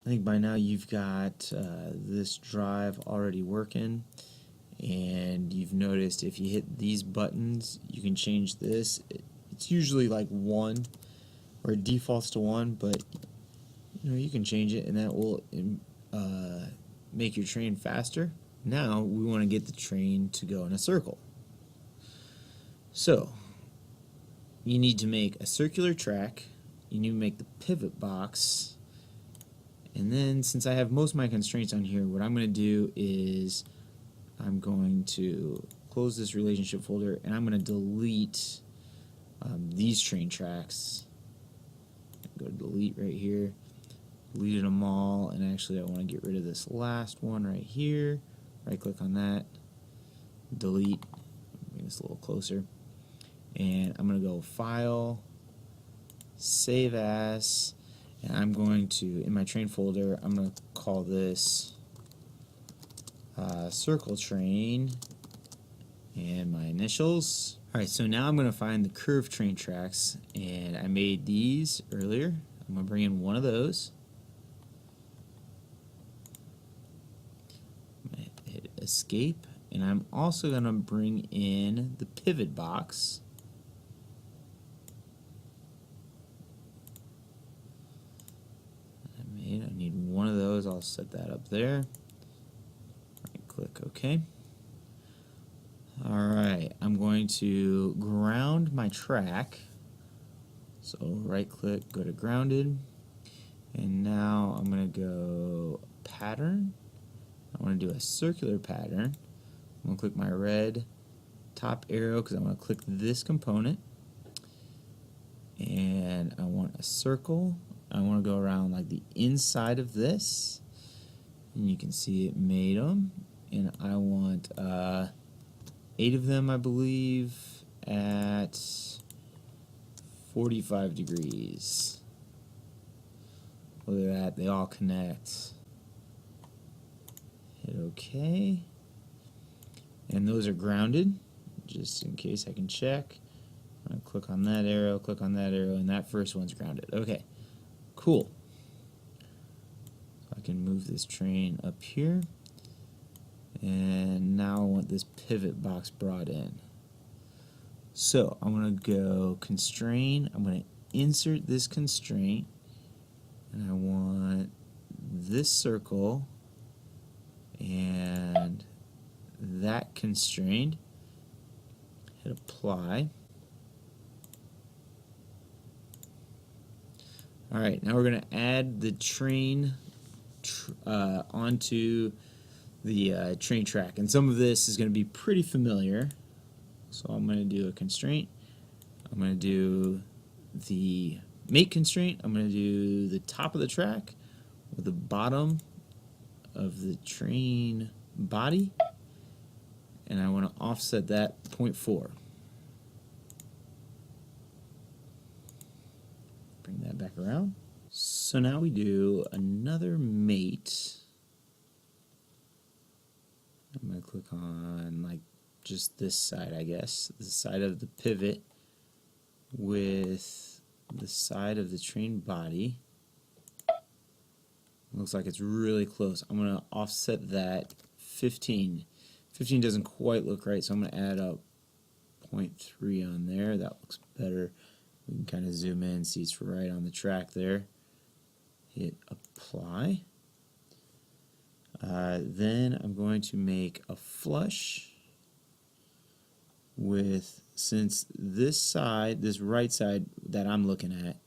I think by now you've got this drive already working, and you've noticed if you hit these buttons you can change this. It's usually like 1, or it defaults to 1, but you can change it and that will make your train faster. Now we want to get the train to go in a circle. So you need to make a circular track, you need to make the pivot box, and then since I have most of my constraints on here, what I'm going to do is I'm going to close this relationship folder and I'm going to delete these train tracks. Go to delete right here, deleted them all, and actually I want to get rid of this last one right here. Right click on that, delete, bring this a little closer, and I'm going to go File, Save As, and I'm going to, in my train folder, I'm going to call this circle train and my initials. Alright, so now I'm going to find the curved train tracks, and I made these earlier. I'm going to bring in one of those. I'm going to hit escape, and I'm also going to bring in the pivot box. I need one of those. I'll set that up there. Right click OK. Alright, I'm going to ground my track. So right click, go to grounded, and now I'm going to go pattern. I want to do a circular pattern. I'm going to click my red top arrow because I want to click this component, and I want a circle. I want to go around like the inside of this, and you can see it made them, and I want 8 of them, I believe, at 45 degrees. Look at that, they all connect. Hit OK. And those are grounded, just in case I can check. I'm going to click on that arrow, and that first one's grounded. Okay, cool. So I can move this train up here. And now I want this pivot box brought in. So I'm going to go constrain. I'm going to insert this constraint, and I want this circle and that constrained. Hit apply. Alright, now we're going to add the train onto the train track, and some of this is going to be pretty familiar. So I'm going to do a constraint. I'm going to do the make constraint. I'm going to do the top of the track with the bottom of the train body, and I want to offset that 0.4. Bring that back around. So now we do another mate. I'm going to click on like just this side, I guess, the side of the pivot with the side of the train body. Looks like it's really close. I'm going to offset that 15. 15 doesn't quite look right, so I'm going to add up 0.3 on there. That looks better. We can kind of zoom in, see it's right on the track there. Hit apply. Then I'm going to make a flush with, since this side, this right side that I'm looking at,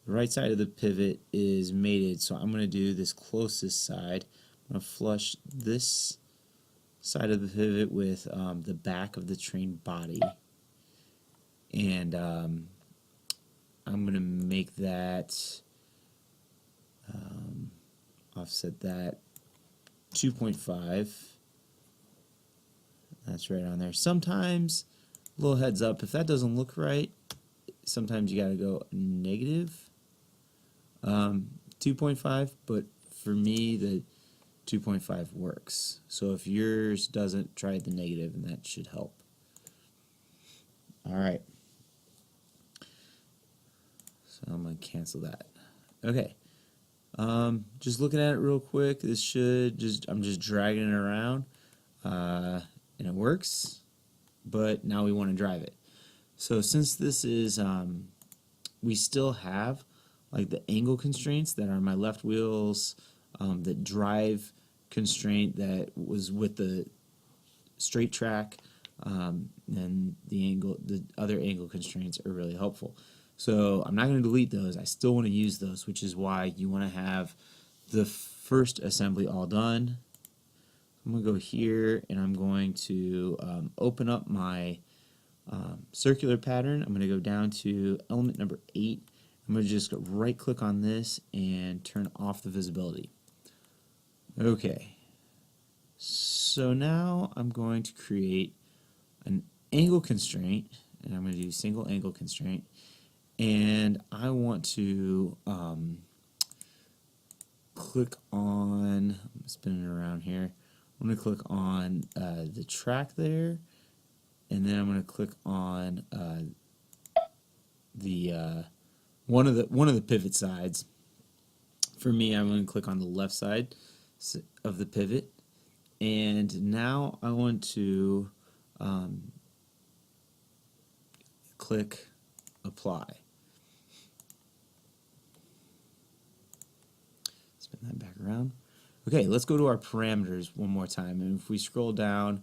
the right side of the pivot is mated, so I'm going to do this closest side. I'm going to flush this side of the pivot with the back of the train body, and I'm going to make that, offset that 2.5. That's right on there. Sometimes, a little heads up, if that doesn't look right, sometimes you got to go negative 2.5, but for me the 2.5 works. So if yours doesn't, try the negative, and that should help. Alright. So I'm going to cancel that. Okay. Just looking at it real quick, this should I'm just dragging it around, and it works, but now we want to drive it. So since this is, we still have like the angle constraints that are my left wheels, the drive constraint that was with the straight track, and the other angle constraints are really helpful. So I'm not going to delete those. I still want to use those, which is why you want to have the first assembly all done. I'm going to go here and I'm going to open up my circular pattern. I'm going to go down to element number 8. I'm going to just right click on this and turn off the visibility. Okay, so now I'm going to create an angle constraint, and I'm going to do single angle constraint, and I want to click on, I'm spinning around here, I'm going to click on the track there, and then I'm going to click on the one of the pivot sides. For me, I'm going to click on the left side of the pivot, and now I want to click apply. Spin that back around. Okay, let's go to our parameters one more time, and if we scroll down,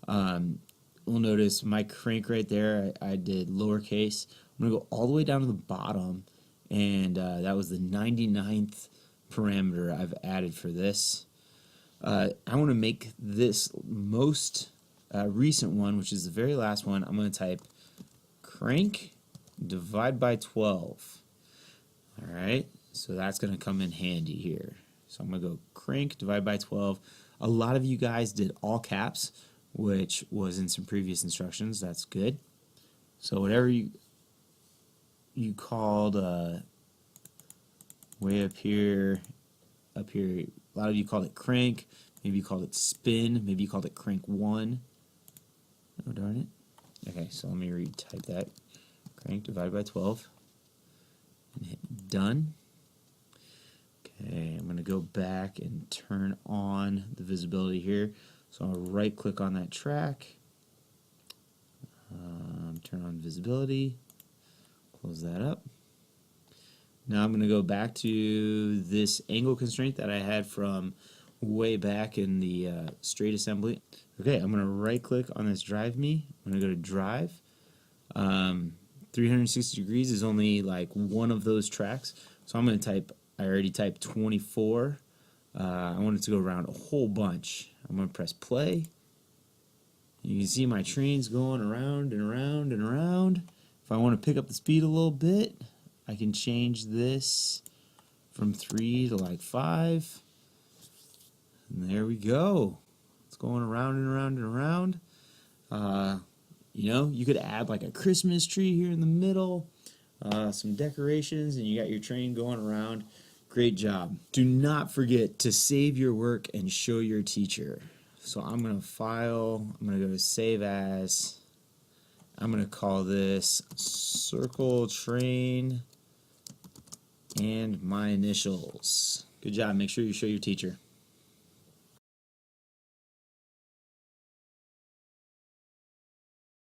we'll notice my crank right there, I did lowercase. I'm going to go all the way down to the bottom, and that was the 99th parameter I've added for this. I want to make this most recent one, which is the very last one. I'm going to type crank divide by 12. Alright, so that's going to come in handy here. So I'm going to go crank divide by 12. A lot of you guys did all caps, which was in some previous instructions. That's good. So whatever you called way up here, a lot of you called it crank, maybe you called it spin, maybe you called it crank 1. Oh darn it. Okay, so let me retype that. Crank divided by 12 and hit done. Okay, I'm going to go back and turn on the visibility here. So I'll right click on that track, turn on visibility, close that up. Now I'm going to go back to this angle constraint that I had from way back in the straight assembly. Okay, I'm going to right click on this drive me. I'm going to go to drive. 360 degrees is only like one of those tracks. So I'm going to type, I already typed 24. I want it to go around a whole bunch. I'm going to press play. You can see my trains going around and around and around. If I want to pick up the speed a little bit, I can change this from 3 to like 5. And there we go. It's going around and around and around. You know, you could add like a Christmas tree here in the middle, some decorations, and you got your train going around. Great job. Do not forget to save your work and show your teacher. So I'm going to file, I'm going to go to save as. I'm going to call this circle train and my initials. Good job. Make sure you show your teacher.